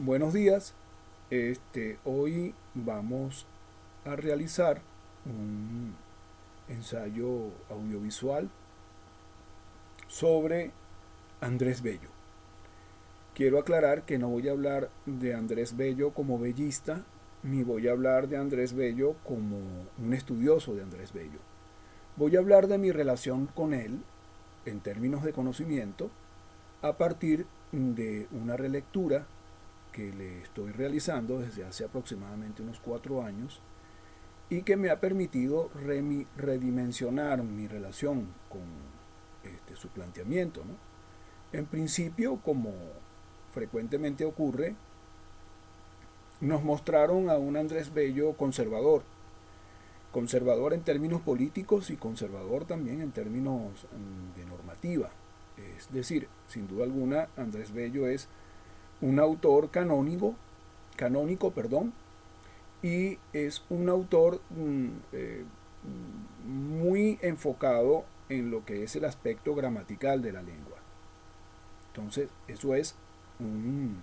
Buenos días. Hoy vamos a realizar un ensayo audiovisual sobre Andrés Bello. Quiero aclarar que no voy a hablar de Andrés Bello como bellista, ni voy a hablar de Andrés Bello como un estudioso de Andrés Bello. Voy a hablar de mi relación con él en términos de conocimiento a partir de una relectura que le estoy realizando desde hace aproximadamente unos 4 años y que me ha permitido redimensionar mi relación con su planteamiento, ¿no? En principio, como frecuentemente ocurre, nos mostraron a un Andrés Bello conservador, conservador en términos políticos y conservador también en términos de normativa. Es decir, sin duda alguna, Andrés Bello es un autor canónico, perdón, y es un autor muy enfocado en lo que es el aspecto gramatical de la lengua. Entonces, eso es un,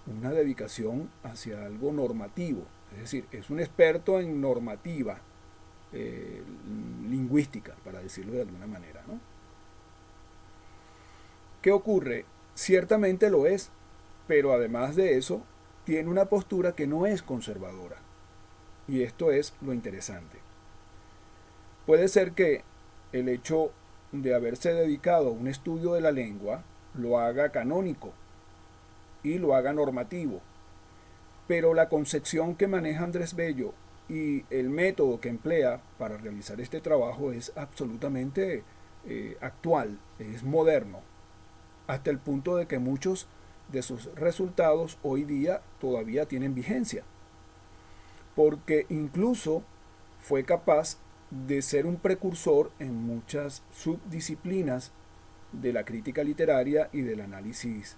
una dedicación hacia algo normativo, es decir, es un experto en normativa eh, lingüística, para decirlo de alguna manera, ¿no? ¿Qué ocurre? Ciertamente lo es, pero además de eso, tiene una postura que no es conservadora. Y esto es lo interesante. Puede ser que el hecho de haberse dedicado a un estudio de la lengua lo haga canónico y lo haga normativo, pero la concepción que maneja Andrés Bello y el método que emplea para realizar este trabajo es absolutamente actual, es moderno, hasta el punto de que muchos de sus resultados hoy día todavía tienen vigencia, porque incluso fue capaz de ser un precursor en muchas subdisciplinas de la crítica literaria y del análisis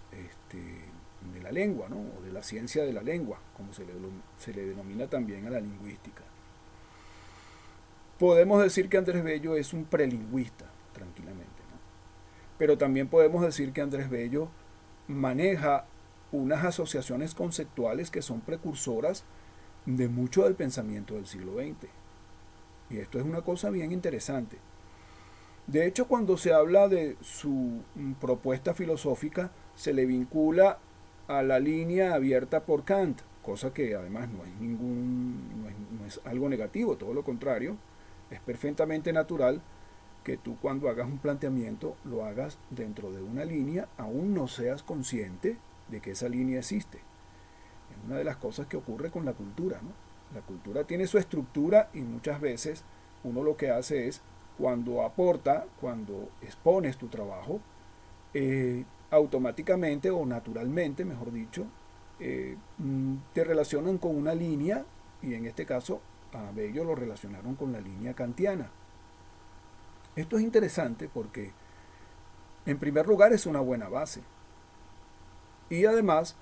de la lengua, ¿no? O de la ciencia de la lengua, como se le denomina también a la lingüística. Podemos decir que Andrés Bello es un prelingüista, tranquilamente, ¿no? Pero también podemos decir que Andrés Bello maneja unas asociaciones conceptuales que son precursoras de mucho del pensamiento del siglo XX. Y esto es una cosa bien interesante. De hecho, cuando se habla de su propuesta filosófica, se le vincula a la línea abierta por Kant, cosa que además no es algo negativo, todo lo contrario, es perfectamente natural que tú cuando hagas un planteamiento lo hagas dentro de una línea, aún no seas consciente de que esa línea existe. Es una de las cosas que ocurre con la cultura, ¿no? La cultura tiene su estructura y muchas veces uno lo que hace es, cuando aporta, cuando expones tu trabajo, automáticamente o naturalmente, mejor dicho, te relacionan con una línea, y en este caso a Bello lo relacionaron con la línea kantiana. Esto es interesante porque, en primer lugar, es una buena base. Y además,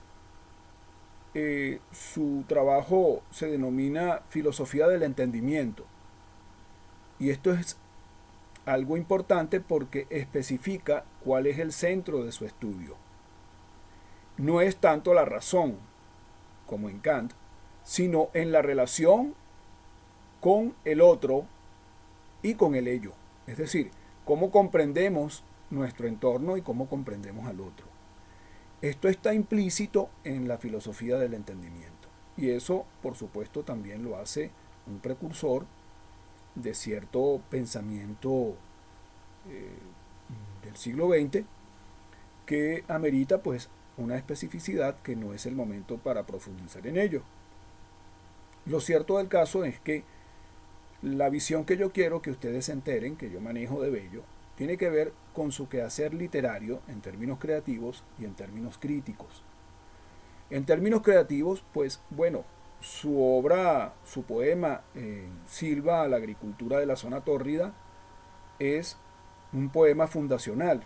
su trabajo se denomina filosofía del entendimiento. Y esto es algo importante porque especifica cuál es el centro de su estudio. No es tanto la razón, como en Kant, sino en la relación con el otro y con el ello. Es decir, cómo comprendemos nuestro entorno y cómo comprendemos al otro. Esto está implícito en la filosofía del entendimiento. Y eso, por supuesto, también lo hace un precursor de cierto pensamiento eh, del siglo XX que amerita pues una especificidad que no es el momento para profundizar en ello. Lo cierto del caso es que la visión que yo quiero que ustedes se enteren, que yo manejo de Bello, tiene que ver con su quehacer literario en términos creativos y en términos críticos. En términos creativos, pues bueno, su obra, su poema Silva a la agricultura de la zona tórrida es un poema fundacional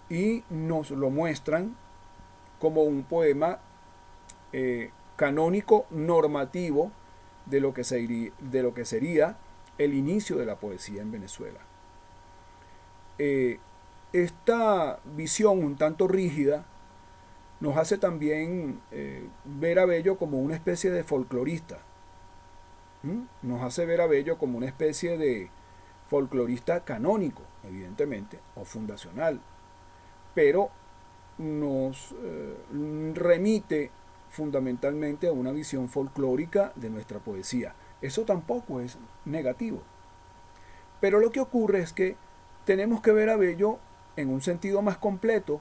y nos lo muestran como un poema canónico normativo de lo que sería el inicio de la poesía en Venezuela. Eh, Esta visión un tanto rígida nos hace también ver a Bello como una especie de folclorista. Nos hace ver a Bello como una especie de folclorista canónico, evidentemente, o fundacional, pero nos remite fundamentalmente a una visión folclórica de nuestra poesía. Eso tampoco es negativo. Pero lo que ocurre es que tenemos que ver a Bello en un sentido más completo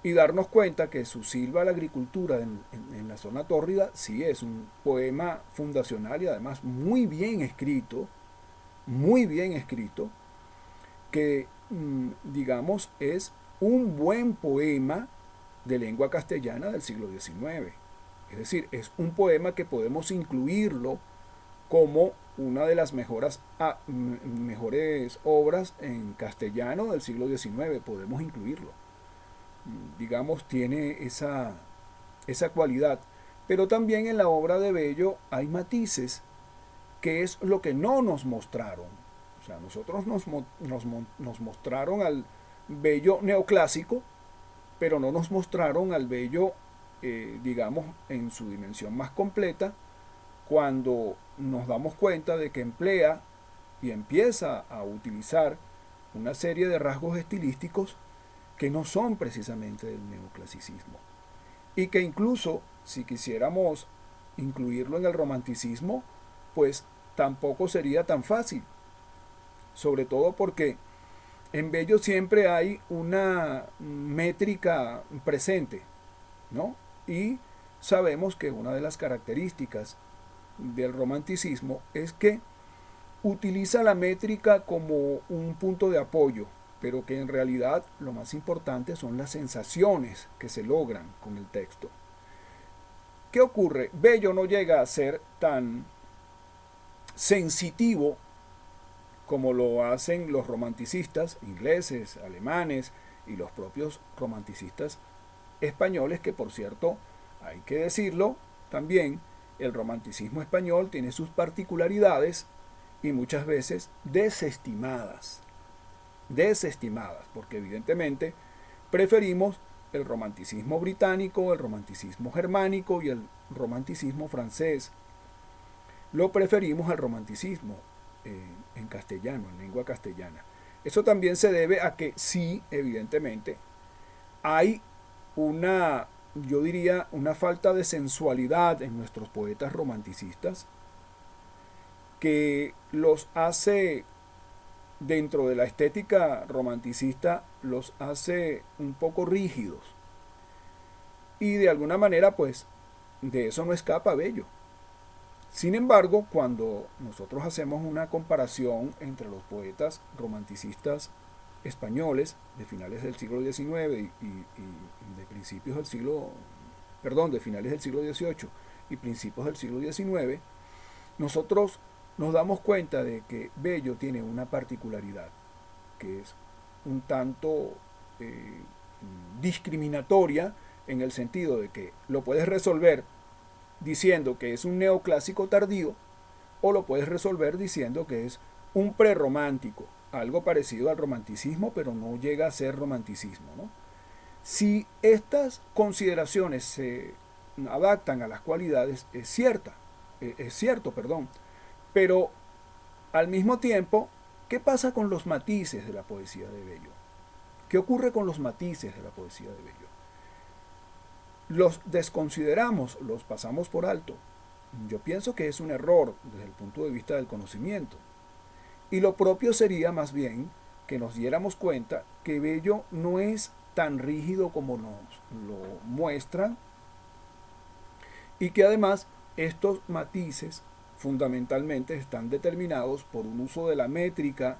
y darnos cuenta que su Silva a la agricultura en la zona tórrida sí es un poema fundacional y además muy bien escrito, que digamos es un buen poema de lengua castellana del siglo XIX. Es decir, es un poema que podemos incluirlo como una de las mejores obras en castellano del siglo XIX. Podemos incluirlo. Digamos, tiene esa cualidad. Pero también en la obra de Bello hay matices, que es lo que no nos mostraron. O sea, nosotros nos mostraron al Bello neoclásico, pero no nos mostraron al Bello, digamos, en su dimensión más completa, cuando nos damos cuenta de que emplea y empieza a utilizar una serie de rasgos estilísticos que no son precisamente del neoclasicismo. Y que incluso, si quisiéramos incluirlo en el romanticismo, pues tampoco sería tan fácil. Sobre todo porque en Bello siempre hay una métrica presente, ¿no? Y sabemos que una de las características del romanticismo es que utiliza la métrica como un punto de apoyo, pero que en realidad lo más importante son las sensaciones que se logran con el texto. ¿Qué ocurre? Bello no llega a ser tan sensitivo como lo hacen los romanticistas ingleses, alemanes y los propios romanticistas españoles, que por cierto, hay que decirlo también, el romanticismo español tiene sus particularidades y muchas veces desestimadas, porque evidentemente preferimos el romanticismo británico, el romanticismo germánico y el romanticismo francés. Lo preferimos al romanticismo en castellano, en lengua castellana. Eso también se debe a que sí, evidentemente, hay yo diría, una falta de sensualidad en nuestros poetas romanticistas que los hace, dentro de la estética romanticista, los hace un poco rígidos. Y de alguna manera, pues, de eso no escapa Bello. Sin embargo, cuando nosotros hacemos una comparación entre los poetas romanticistas españoles de finales del siglo XIX y de principios del siglo, de finales del siglo XVIII y principios del siglo XIX, nosotros nos damos cuenta de que Bello tiene una particularidad, que es un tanto discriminatoria, en el sentido de que lo puedes resolver diciendo que es un neoclásico tardío, o lo puedes resolver diciendo que es un prerromántico, algo parecido al romanticismo, pero no llega a ser romanticismo, ¿no? Si estas consideraciones se adaptan a las cualidades, es cierto, pero al mismo tiempo, ¿qué pasa con los matices de la poesía de Bello? ¿Qué ocurre con los matices de la poesía de Bello? Los desconsideramos, los pasamos por alto. Yo pienso que es un error desde el punto de vista del conocimiento. Y lo propio sería más bien que nos diéramos cuenta que Bello no es tan rígido como nos lo muestran, y que además estos matices fundamentalmente están determinados por un uso de la métrica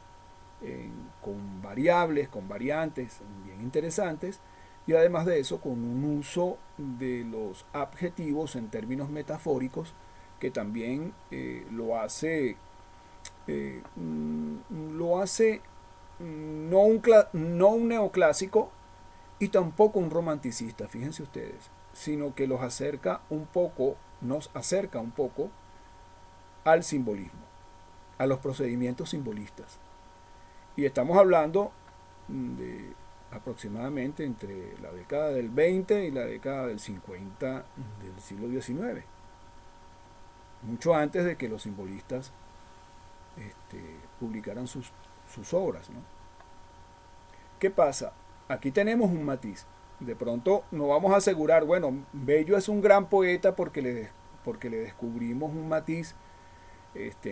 con variables, con variantes bien interesantes, y además de eso con un uso de los adjetivos en términos metafóricos que también lo hace no un neoclásico y tampoco un romanticista, fíjense ustedes, sino que nos acerca un poco al simbolismo, a los procedimientos simbolistas. Y estamos hablando de aproximadamente entre la década del 20 y la década del 50 del siglo XIX, mucho antes de que los simbolistas publicaran sus obras, ¿no? ¿Qué pasa? Aquí tenemos un matiz. De pronto no vamos a asegurar, bueno, Bello es un gran poeta porque le descubrimos un matiz.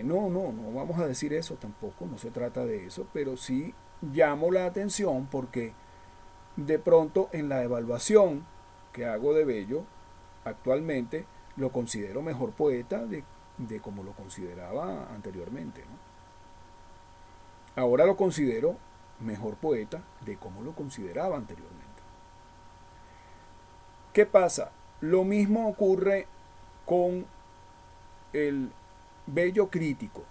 No vamos a decir eso tampoco, no se trata de eso, pero sí llamo la atención porque de pronto en la evaluación que hago de Bello, actualmente lo considero mejor poeta de como lo consideraba anteriormente, ¿no? Ahora lo considero mejor poeta de como lo consideraba anteriormente. ¿Qué pasa? Lo mismo ocurre con el Bello crítico,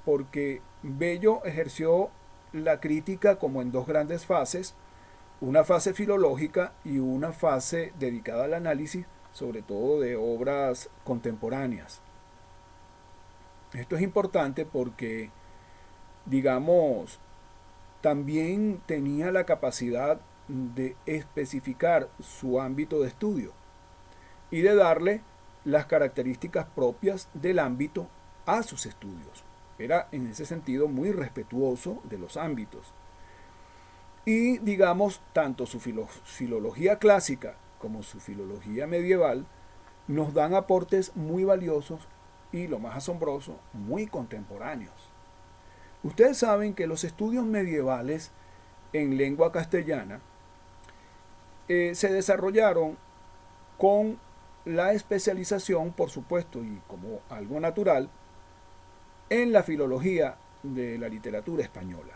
porque Bello ejerció la crítica como en dos grandes fases, una fase filológica y una fase dedicada al análisis, sobre todo de obras contemporáneas. Esto es importante porque, digamos, también tenía la capacidad de especificar su ámbito de estudio y de darle las características propias del ámbito a sus estudios. Era en ese sentido muy respetuoso de los ámbitos. Y digamos, tanto su filología clásica como su filología medieval nos dan aportes muy valiosos y, lo más asombroso, muy contemporáneos. Ustedes saben que los estudios medievales en lengua castellana se desarrollaron con la especialización, por supuesto, y como algo natural, en la filología de la literatura española.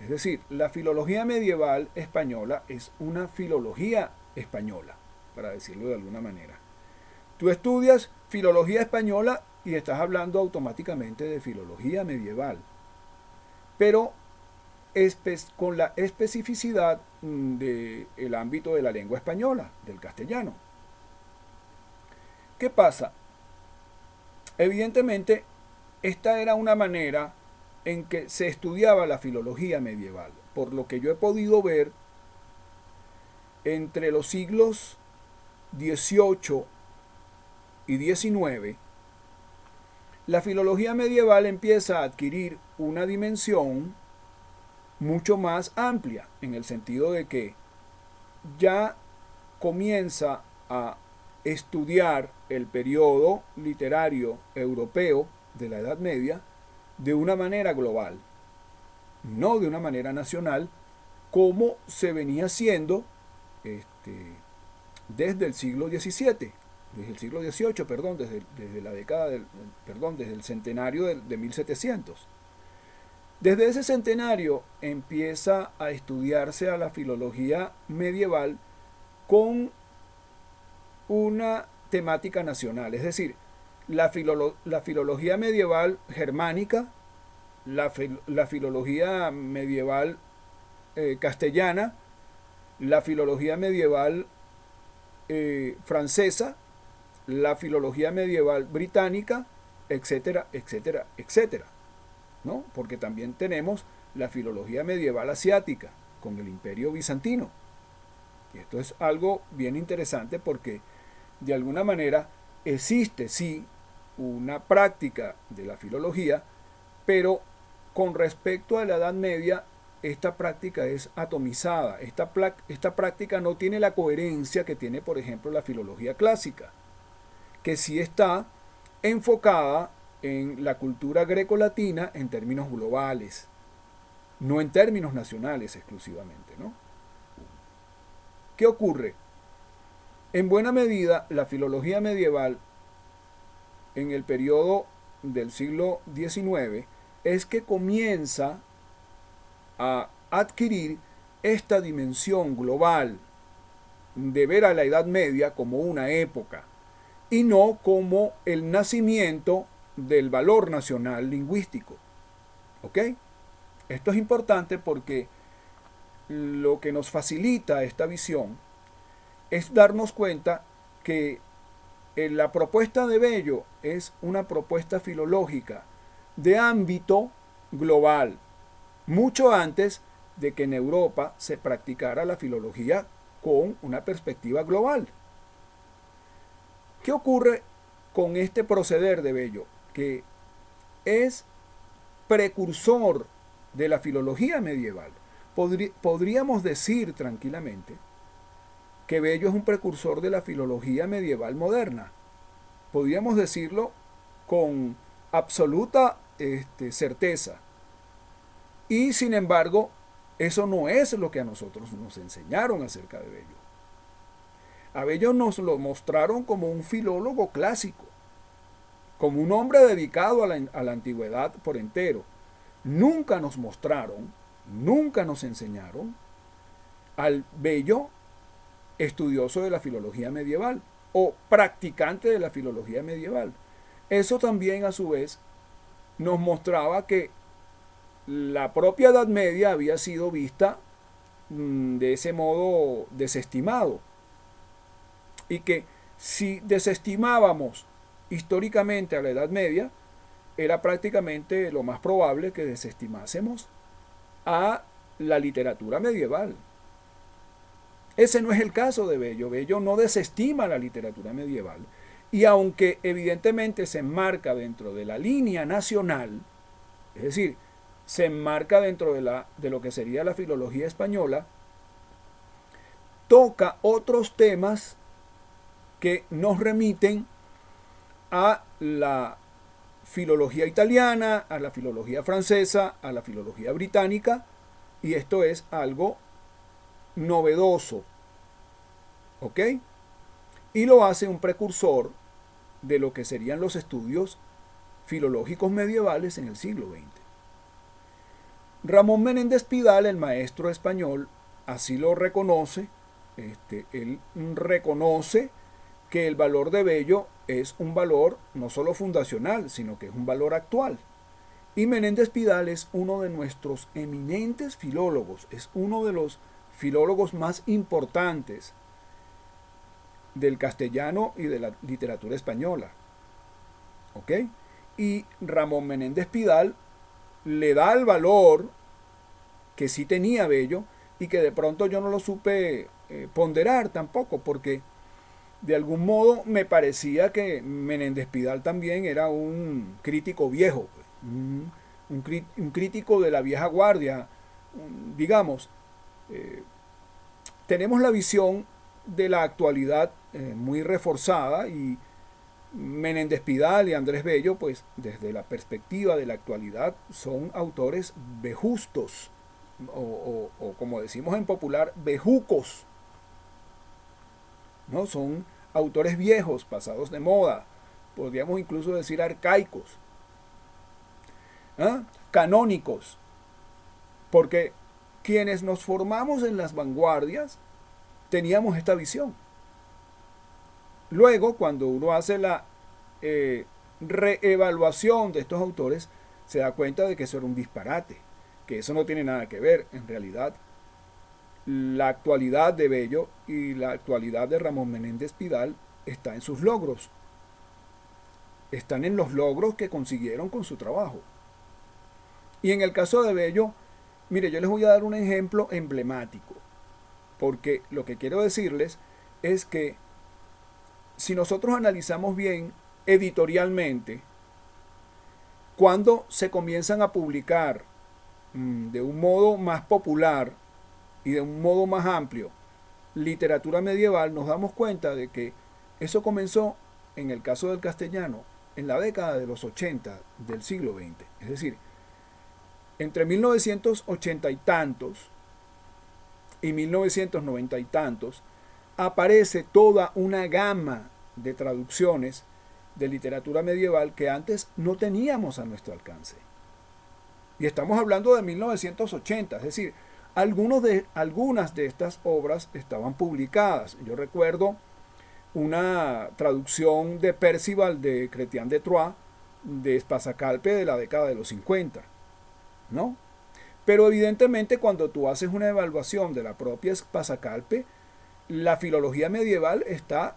Es decir, la filología medieval española es una filología española, para decirlo de alguna manera. Tú estudias filología española y estás hablando automáticamente de filología medieval, pero con la especificidad del ámbito de la lengua española, del castellano. ¿Qué pasa? Evidentemente, esta era una manera en que se estudiaba la filología medieval. Por lo que yo he podido ver, entre los siglos XVIII y XIX, la filología medieval empieza a adquirir una dimensión mucho más amplia, en el sentido de que ya comienza a estudiar el periodo literario europeo de la Edad Media de una manera global, no de una manera nacional, como se venía haciendo desde el siglo XVII, desde el siglo XVIII, perdón, desde la década desde el centenario de 1700. Desde ese centenario empieza a estudiarse a la filología medieval con una temática nacional, es decir, la filología medieval germánica, la filología medieval castellana, la filología medieval francesa, la filología medieval británica, etcétera, etcétera, etcétera, ¿no? Porque también tenemos la filología medieval asiática con el Imperio Bizantino. Y esto es algo bien interesante porque de alguna manera existe, sí, una práctica de la filología, pero con respecto a la Edad Media, esta práctica es atomizada. Esta práctica no tiene la coherencia que tiene, por ejemplo, la filología clásica, que sí está enfocada en la cultura grecolatina en términos globales, no en términos nacionales exclusivamente, ¿no? ¿Qué ocurre? En buena medida, la filología medieval en el periodo del siglo XIX es que comienza a adquirir esta dimensión global de ver a la Edad Media como una época y no como el nacimiento del valor nacional lingüístico. ¿Ok? Esto es importante porque lo que nos facilita esta visión es darnos cuenta que la propuesta de Bello es una propuesta filológica de ámbito global, mucho antes de que en Europa se practicara la filología con una perspectiva global. ¿Qué ocurre con este proceder de Bello? Que es precursor de la filología medieval. Podríamos decir tranquilamente que Bello es un precursor de la filología medieval moderna. Podríamos decirlo con absoluta certeza. Y sin embargo, eso no es lo que a nosotros nos enseñaron acerca de Bello. A Bello nos lo mostraron como un filólogo clásico, como un hombre dedicado a la antigüedad por entero. Nunca nos mostraron, nunca nos enseñaron al Bello estudioso de la filología medieval o practicante de la filología medieval. Eso también a su vez nos mostraba que la propia Edad Media había sido vista de ese modo desestimado, y que si desestimábamos históricamente a la Edad Media, era prácticamente lo más probable que desestimásemos a la literatura medieval. Ese no es el caso de Bello. Bello no desestima la literatura medieval, y aunque evidentemente se enmarca dentro de la línea nacional, es decir, se enmarca dentro de lo que sería la filología española, toca otros temas que nos remiten a la filología italiana, a la filología francesa, a la filología británica, y esto es algo novedoso, ¿ok? Y lo hace un precursor de lo que serían los estudios filológicos medievales en el siglo XX. Ramón Menéndez Pidal, el maestro español, así lo reconoce. Él reconoce que el valor de Bello es un valor no solo fundacional, sino que es un valor actual. Y Menéndez Pidal es uno de nuestros eminentes filólogos, es uno de los filólogos más importantes del castellano y de la literatura española. ¿Ok? Y Ramón Menéndez Pidal le da el valor que sí tenía Bello, y que de pronto yo no lo supe ponderar tampoco, porque de algún modo me parecía que Menéndez Pidal también era un crítico viejo, un crítico de la vieja guardia, digamos. Tenemos la visión de la actualidad muy reforzada, y Menéndez Pidal y Andrés Bello, pues desde la perspectiva de la actualidad, son autores vejustos, o como decimos en popular, bejucos, ¿no? Son autores viejos, pasados de moda, podríamos incluso decir arcaicos, ¿ah? Canónicos, porque quienes nos formamos en las vanguardias teníamos esta visión. Luego, cuando uno hace la reevaluación de estos autores, se da cuenta de que eso era un disparate, que eso no tiene nada que ver. En realidad, la actualidad de Bello y la actualidad de Ramón Menéndez Pidal está en sus logros. Están en los logros que consiguieron con su trabajo. Y en el caso de Bello, mire, yo les voy a dar un ejemplo emblemático, porque lo que quiero decirles es que si nosotros analizamos bien editorialmente, cuando se comienzan a publicar de un modo más popular y de un modo más amplio literatura medieval, nos damos cuenta de que eso comenzó, en el caso del castellano, en la década de los 80 del siglo XX. Es decir, entre 1980 y tantos y 1990 y tantos, aparece toda una gama de traducciones de literatura medieval que antes no teníamos a nuestro alcance. Y estamos hablando de 1980, es decir, algunas de estas obras estaban publicadas. Yo recuerdo una traducción de Percival de Chrétien de Troyes, de Spasacalpe, de la década de los 50, ¿no? Pero evidentemente cuando tú haces una evaluación de la propia Spasacalpe, la filología medieval está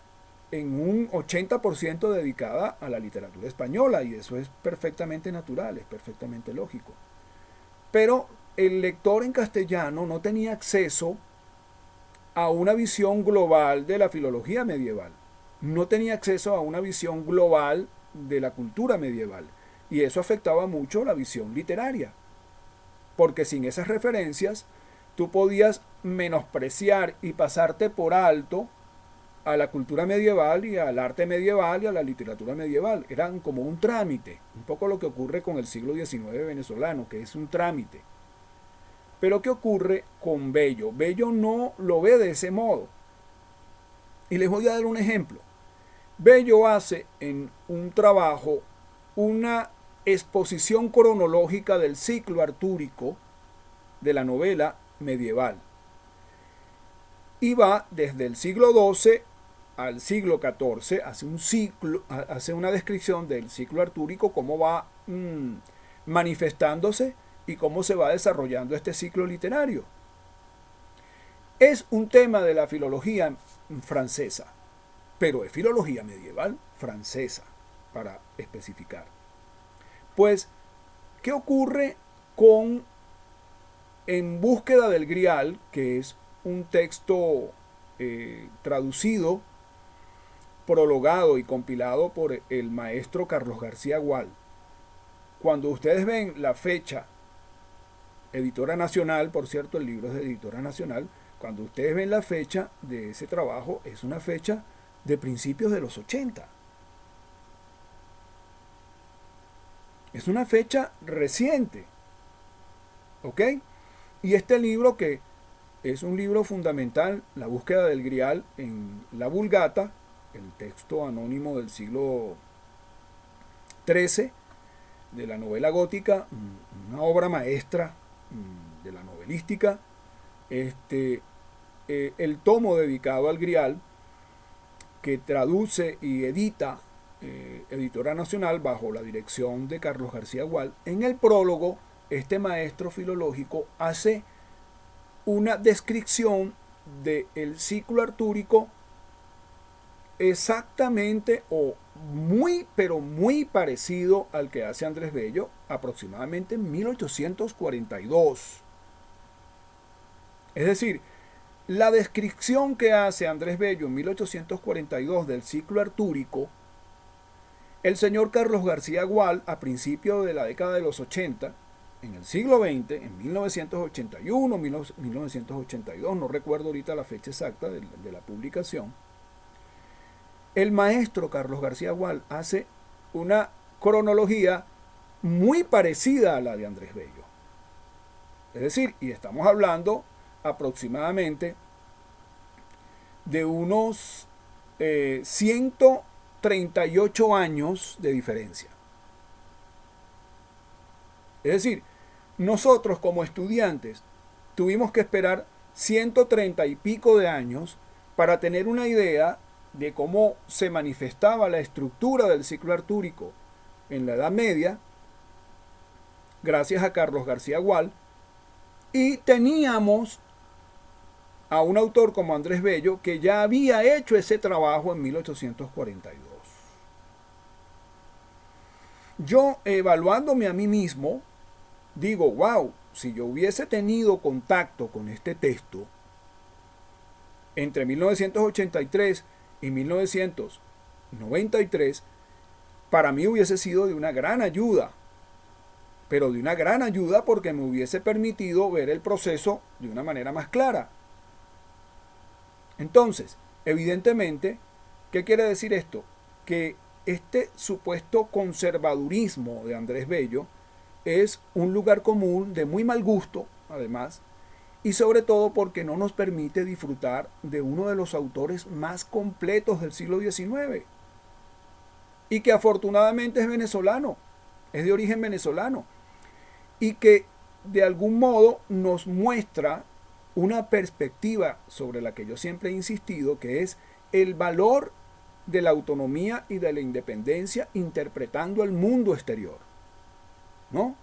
en un 80% dedicada a la literatura española, y eso es perfectamente natural, es perfectamente lógico. Pero el lector en castellano no tenía acceso a una visión global de la filología medieval. No tenía acceso a una visión global de la cultura medieval. Y eso afectaba mucho la visión literaria. Porque sin esas referencias, tú podías menospreciar y pasarte por alto a la cultura medieval y al arte medieval y a la literatura medieval. Eran como un trámite, un poco lo que ocurre con el siglo XIX venezolano, que es un trámite. Pero ¿qué ocurre con Bello? Bello no lo ve de ese modo. Y les voy a dar un ejemplo. Bello hace en un trabajo una exposición cronológica del ciclo artúrico de la novela medieval. Y va desde el siglo XII al siglo XIV, hace una descripción del ciclo artúrico, cómo va manifestándose y cómo se va desarrollando este ciclo literario. Es un tema de la filología francesa, pero es filología medieval francesa, para especificar. Pues, ¿qué ocurre con En búsqueda del Grial, que es un texto traducido, prologado y compilado por el maestro Carlos García Gual? Cuando ustedes ven la fecha, Editora Nacional, por cierto, el libro es de Editora Nacional, cuando ustedes ven la fecha de ese trabajo, es una fecha de principios de los 80. Es una fecha reciente. ¿Ok? Y este libro, que es un libro fundamental, La búsqueda del Grial en la Vulgata, el texto anónimo del siglo XIII de la novela gótica, una obra maestra de la novelística, el tomo dedicado al Grial, que traduce y edita Editora Nacional bajo la dirección de Carlos García Gual. En el prólogo, este maestro filológico hace una descripción del ciclo artúrico exactamente o muy, pero muy parecido al que hace Andrés Bello, aproximadamente en 1842. Es decir, la descripción que hace Andrés Bello en 1842 del ciclo artúrico, el señor Carlos García Gual, a principios de la década de los 80, en el siglo XX, en 1981, 1982, no recuerdo ahorita la fecha exacta de la publicación, el maestro Carlos García Gual hace una cronología muy parecida a la de Andrés Bello. Es decir, y estamos hablando aproximadamente de unos 138 años de diferencia. Es decir, nosotros como estudiantes tuvimos que esperar 130 y pico de años para tener una idea de cómo se manifestaba la estructura del ciclo artúrico en la Edad Media, gracias a Carlos García Gual, y teníamos a un autor como Andrés Bello, que ya había hecho ese trabajo en 1842. Yo, evaluándome a mí mismo, digo, wow, si yo hubiese tenido contacto con este texto entre 1983 y 1993, para mí hubiese sido de una gran ayuda, pero de una gran ayuda porque me hubiese permitido ver el proceso de una manera más clara. Entonces, evidentemente, ¿qué quiere decir esto? Que este supuesto conservadurismo de Andrés Bello es un lugar común de muy mal gusto, además, y sobre todo porque no nos permite disfrutar de uno de los autores más completos del siglo XIX, y que afortunadamente es venezolano, es de origen venezolano, y que de algún modo nos muestra una perspectiva sobre la que yo siempre he insistido, que es el valor de la autonomía y de la independencia interpretando el mundo exterior, ¿no?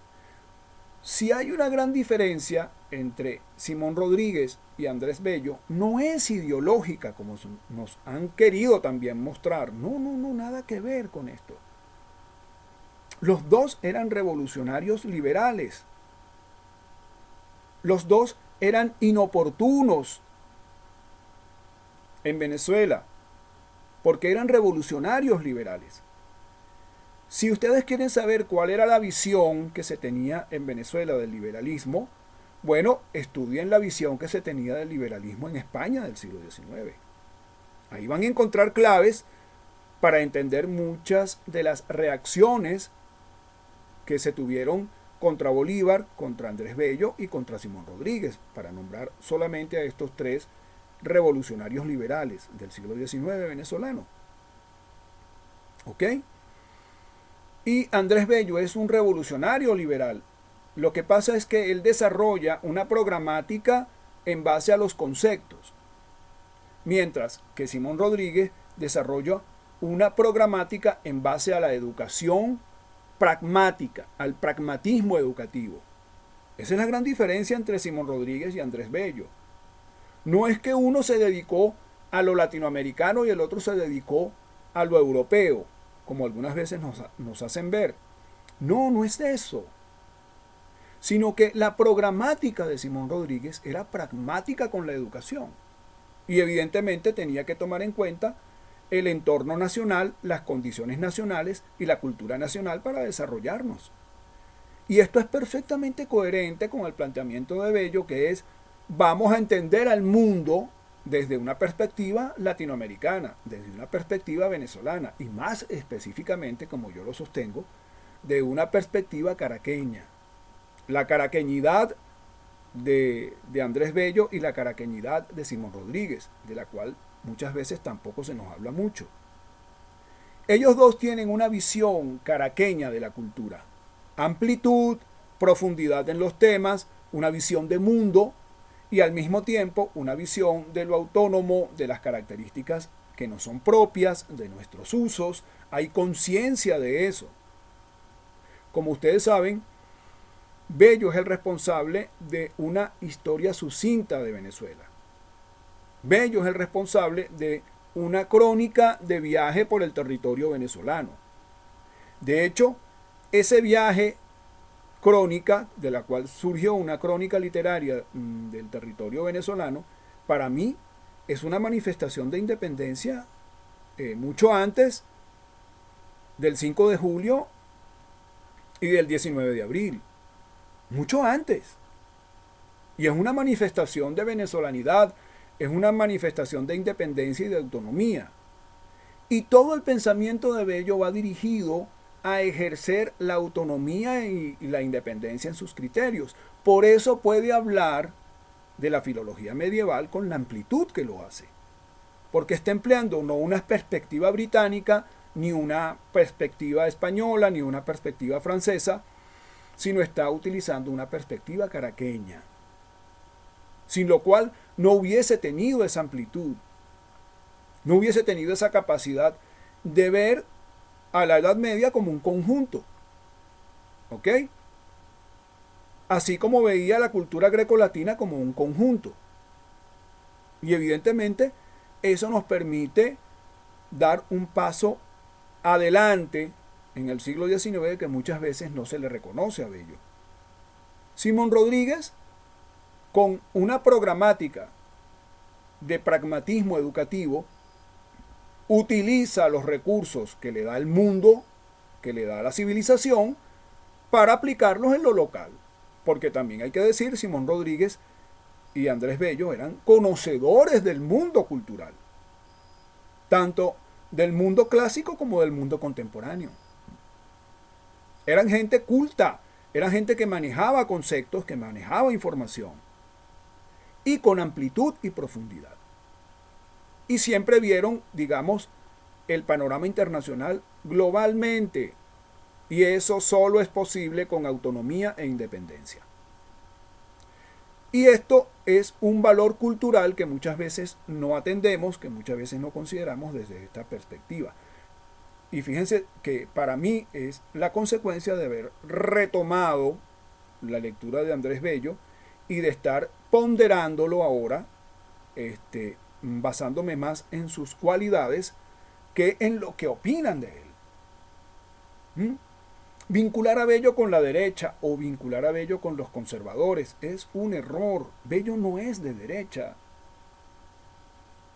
Si hay una gran diferencia entre Simón Rodríguez y Andrés Bello, no es ideológica como nos han querido también mostrar. No, nada que ver con esto. Los dos eran revolucionarios liberales. Los dos eran inoportunos en Venezuela, porque eran revolucionarios liberales. Si ustedes quieren saber cuál era la visión que se tenía en Venezuela del liberalismo, bueno, estudien la visión que se tenía del liberalismo en España del siglo XIX. Ahí van a encontrar claves para entender muchas de las reacciones que se tuvieron contra Bolívar, contra Andrés Bello y contra Simón Rodríguez, para nombrar solamente a estos tres revolucionarios liberales del siglo XIX venezolano. ¿Ok? Y Andrés Bello es un revolucionario liberal. Lo que pasa es que él desarrolla una programática en base a los conceptos, mientras que Simón Rodríguez desarrolla una programática en base a la educación pragmática, al pragmatismo educativo. Esa es la gran diferencia entre Simón Rodríguez y Andrés Bello. No es que uno se dedicó a lo latinoamericano y el otro se dedicó a lo europeo, como algunas veces nos hacen ver. No, no es eso. Sino que la programática de Simón Rodríguez era pragmática con la educación. Y evidentemente tenía que tomar en cuenta el entorno nacional, las condiciones nacionales y la cultura nacional para desarrollarnos. Y esto es perfectamente coherente con el planteamiento de Bello, que es: vamos a entender al mundo desde una perspectiva latinoamericana, desde una perspectiva venezolana y más específicamente, como yo lo sostengo, de una perspectiva caraqueña. La caraqueñidad de Andrés Bello y la caraqueñidad de Simón Rodríguez, de la cual muchas veces tampoco se nos habla mucho. Ellos dos tienen una visión caraqueña de la cultura: amplitud, profundidad en los temas, una visión de mundo y al mismo tiempo una visión de lo autónomo, de las características que no son propias, de nuestros usos. Hay conciencia de eso. Como ustedes saben, Bello es el responsable de una historia sucinta de Venezuela. Bello es el responsable de una crónica de viaje por el territorio venezolano. De hecho, ese viaje crónica, de la cual surgió una crónica literaria del territorio venezolano, para mí es una manifestación de independencia mucho antes del 5 de julio y del 19 de abril. Mucho antes. Y es una manifestación de venezolanidad, es una manifestación de independencia y de autonomía. Y todo el pensamiento de Bello va dirigido a ejercer la autonomía y la independencia en sus criterios. Por eso puede hablar de la filología medieval con la amplitud que lo hace. Porque está empleando no una perspectiva británica, ni una perspectiva española, ni una perspectiva francesa, sino está utilizando una perspectiva caraqueña, sin lo cual no hubiese tenido esa amplitud, no hubiese tenido esa capacidad de ver a la Edad Media como un conjunto, ¿ok? Así como veía la cultura grecolatina como un conjunto. Y evidentemente eso nos permite dar un paso adelante en el siglo XIX que muchas veces no se le reconoce a Bello. Simón Rodríguez, con una programática de pragmatismo educativo, utiliza los recursos que le da el mundo, que le da la civilización, para aplicarlos en lo local. Porque también hay que decir, Simón Rodríguez y Andrés Bello eran conocedores del mundo cultural, tanto del mundo clásico como del mundo contemporáneo. Eran gente culta, eran gente que manejaba conceptos, que manejaba información, y con amplitud y profundidad. Y siempre vieron, digamos, el panorama internacional globalmente, y eso solo es posible con autonomía e independencia. Y esto es un valor cultural que muchas veces no atendemos, que muchas veces no consideramos desde esta perspectiva. Y fíjense que para mí es la consecuencia de haber retomado la lectura de Andrés Bello y de estar ponderándolo ahora, basándome más en sus cualidades que en lo que opinan de él. Vincular a Bello con la derecha o vincular a Bello con los conservadores es un error. Bello no es de derecha.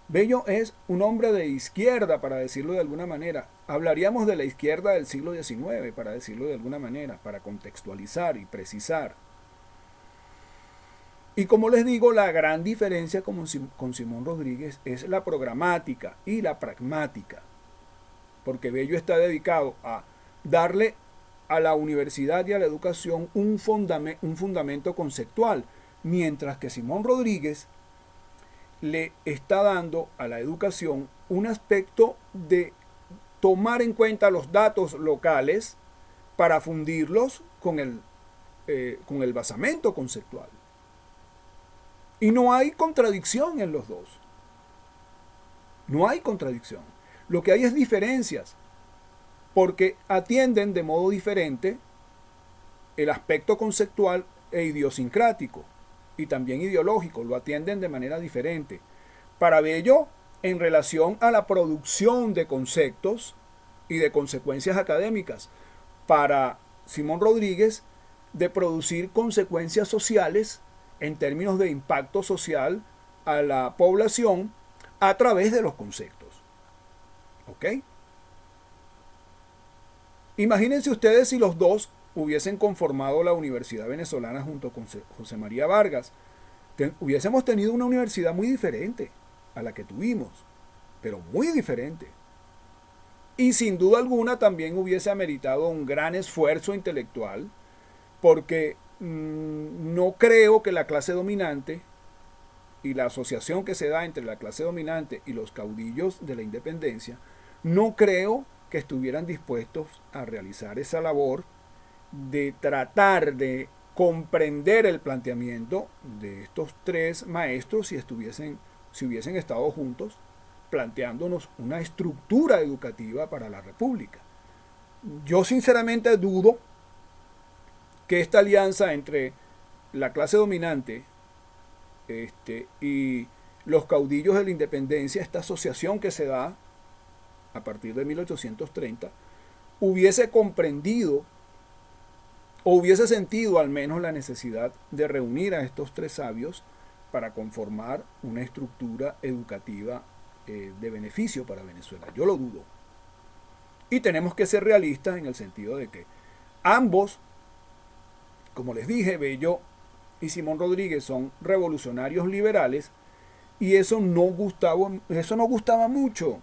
Bello es un hombre de izquierda, para decirlo de alguna manera. Hablaríamos de la izquierda del siglo XIX, para decirlo de alguna manera, para contextualizar y precisar. Y como les digo, la gran diferencia con Simón Rodríguez es la programática y la pragmática. Porque Bello está dedicado a darle a la universidad y a la educación un fundamento conceptual, mientras que Simón Rodríguez le está dando a la educación un aspecto de tomar en cuenta los datos locales para fundirlos con el basamento conceptual. Y no hay contradicción en los dos. No hay contradicción. Lo que hay es diferencias, porque atienden de modo diferente el aspecto conceptual e idiosincrático y también ideológico, lo atienden de manera diferente. Para Bello, en relación a la producción de conceptos y de consecuencias académicas. Para Simón Rodríguez, de producir consecuencias sociales en términos de impacto social a la población a través de los conceptos. ¿Ok? Imagínense ustedes si los dos hubiesen conformado la Universidad Venezolana junto con José María Vargas. Hubiésemos tenido una universidad muy diferente a la que tuvimos, pero muy diferente. Y sin duda alguna también hubiese ameritado un gran esfuerzo intelectual, porque no creo que la clase dominante y la asociación que se da entre la clase dominante y los caudillos de la independencia, no creo que estuvieran dispuestos a realizar esa labor de tratar de comprender el planteamiento de estos tres maestros si hubiesen estado juntos planteándonos una estructura educativa para la República. Yo sinceramente dudo que esta alianza entre la clase dominante y los caudillos de la independencia, esta asociación que se da a partir de 1830, hubiese comprendido o hubiese sentido al menos la necesidad de reunir a estos tres sabios para conformar una estructura educativa de beneficio para Venezuela. Yo lo dudo. Y tenemos que ser realistas en el sentido de que ambos, como les dije, Bello y Simón Rodríguez son revolucionarios liberales y eso no gustaba mucho.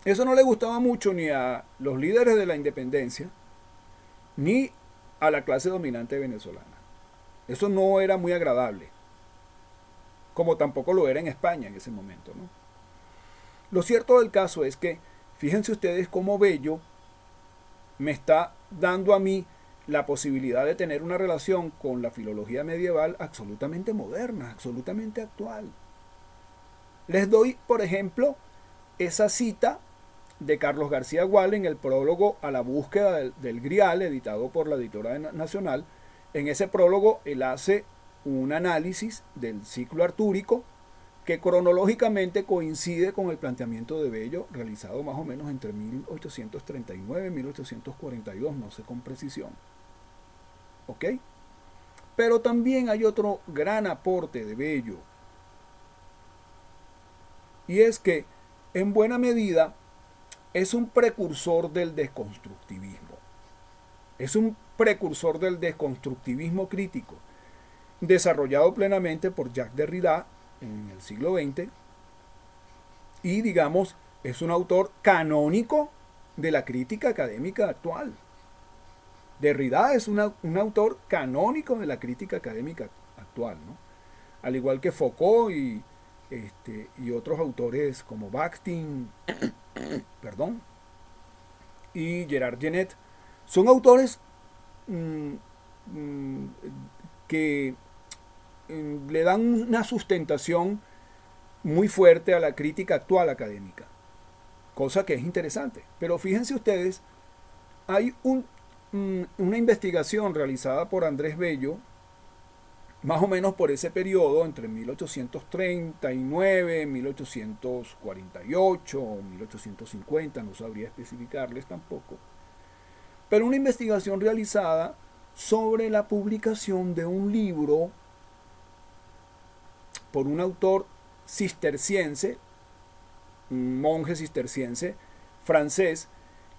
Eso no le gustaba mucho ni a los líderes de la independencia ni a la clase dominante venezolana. Eso no era muy agradable, como tampoco lo era en España en ese momento, ¿no? Lo cierto del caso es que, fíjense ustedes cómo Bello me está dando a mí la posibilidad de tener una relación con la filología medieval absolutamente moderna, absolutamente actual. Les doy, por ejemplo, esa cita de Carlos García Gual en el prólogo a la búsqueda del Grial, editado por la Editora Nacional. En ese prólogo él hace un análisis del ciclo artúrico que cronológicamente coincide con el planteamiento de Bello, realizado más o menos entre 1839 y 1842, no sé con precisión. ¿Ok? Pero también hay otro gran aporte de Bello, y es que en buena medida es un precursor del desconstructivismo. Es un precursor del desconstructivismo crítico, desarrollado plenamente por Jacques Derrida en el siglo XX, y digamos, es un autor canónico de la crítica académica actual. Derrida es un autor canónico de la crítica académica actual, ¿no? Al igual que Foucault y otros autores como Bakhtin, perdón, y Gerard Genet, son autores que le dan una sustentación muy fuerte a la crítica actual académica, cosa que es interesante. Pero fíjense ustedes, hay una investigación realizada por Andrés Bello, más o menos por ese periodo, entre 1839, 1848 o 1850, no sabría especificarles tampoco. pero una investigación realizada sobre la publicación de un libro por un autor cisterciense, un monje cisterciense francés,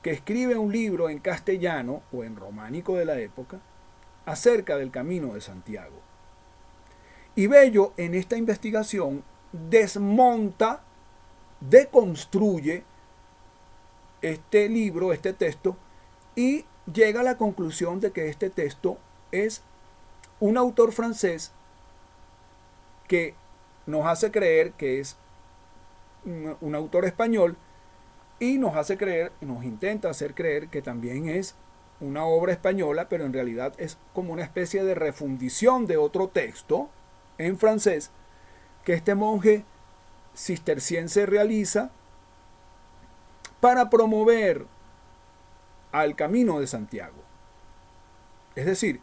que escribe un libro en castellano o en románico de la época acerca del Camino de Santiago. Y Bello en esta investigación desmonta, deconstruye este libro, este texto, y llega a la conclusión de que este texto es un autor francés que nos hace creer que es un autor español y nos hace creer, nos intenta hacer creer que también es una obra española, pero en realidad es como una especie de refundición de otro texto en francés que este monje cisterciense realiza para promover al Camino de Santiago. Es decir,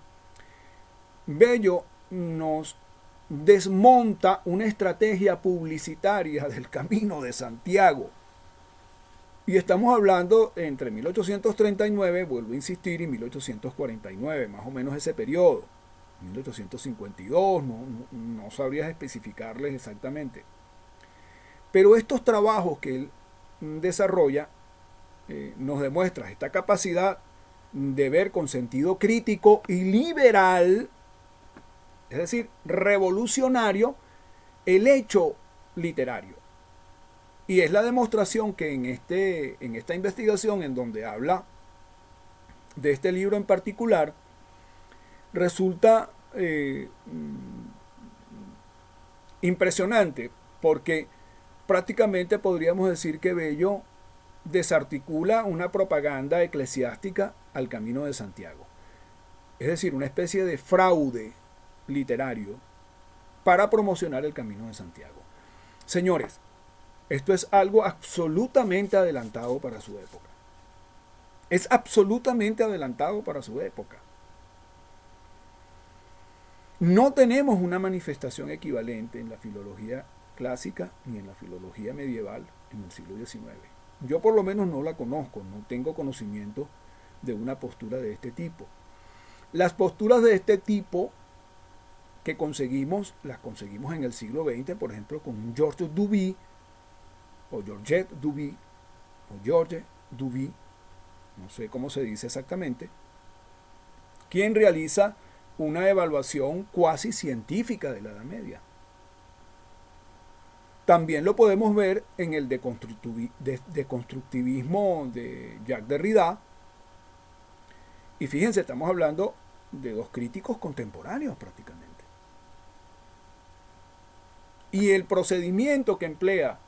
Bello nos desmonta una estrategia publicitaria del Camino de Santiago. Y estamos hablando entre 1839, vuelvo a insistir, y 1849, más o menos ese periodo. 1852, no sabrías especificarles exactamente. Pero estos trabajos que él desarrolla nos demuestran esta capacidad de ver con sentido crítico y liberal, es decir, revolucionario, el hecho literario. Y es la demostración que en esta investigación, en donde habla de este libro en particular, resulta impresionante, porque prácticamente podríamos decir que Bello desarticula una propaganda eclesiástica al Camino de Santiago. Es decir, una especie de fraude literario para promocionar el Camino de Santiago. Señores, esto es algo absolutamente adelantado para su época. Es absolutamente adelantado para su época. No tenemos una manifestación equivalente en la filología clásica ni en la filología medieval en el siglo XIX. Yo por lo menos no la conozco, no tengo conocimiento de una postura de este tipo. Las posturas de este tipo que las conseguimos en el siglo XX, por ejemplo, con Georges Duby, o Georgette Duby, o George Duby, no sé cómo se dice exactamente, quien realiza una evaluación cuasi científica de la Edad Media. También lo podemos ver en el deconstructivismo de Jacques Derrida. Y fíjense, estamos hablando de dos críticos contemporáneos prácticamente. Y el procedimiento que emplea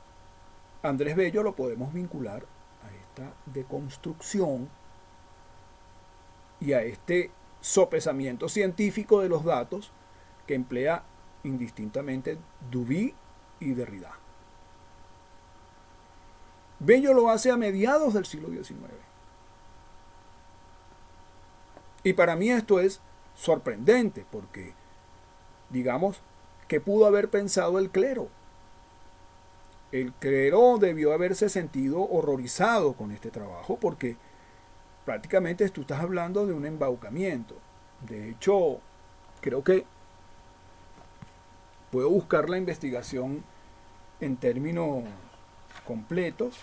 Andrés Bello lo podemos vincular a esta deconstrucción y a este sopesamiento científico de los datos que emplea indistintamente Duby y Derrida. Bello lo hace a mediados del siglo XIX. Y para mí esto es sorprendente porque, digamos, ¿qué pudo haber pensado el clero? El clero debió haberse sentido horrorizado con este trabajo porque prácticamente tú estás hablando de un embaucamiento. De hecho, creo que puedo buscar la investigación en términos completos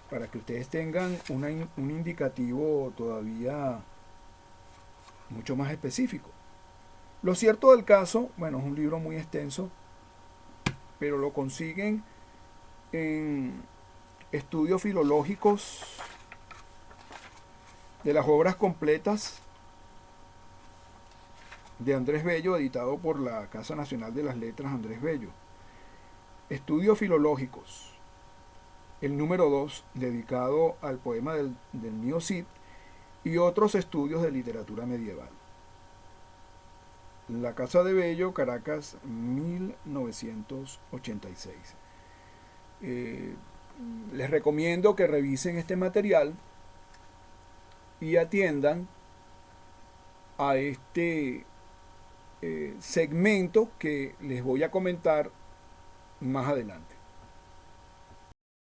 para que ustedes tengan un indicativo todavía mucho más específico. Lo cierto del caso, bueno, es un libro muy extenso, pero lo consiguen en estudios filológicos de las obras completas de Andrés Bello, editado por la Casa Nacional de las Letras Andrés Bello. Estudios filológicos, el número 2, dedicado al poema del mío Cid, y otros estudios de literatura medieval. La Casa de Bello, Caracas, 1986. Les recomiendo que revisen este material y atiendan a este segmento que les voy a comentar más adelante.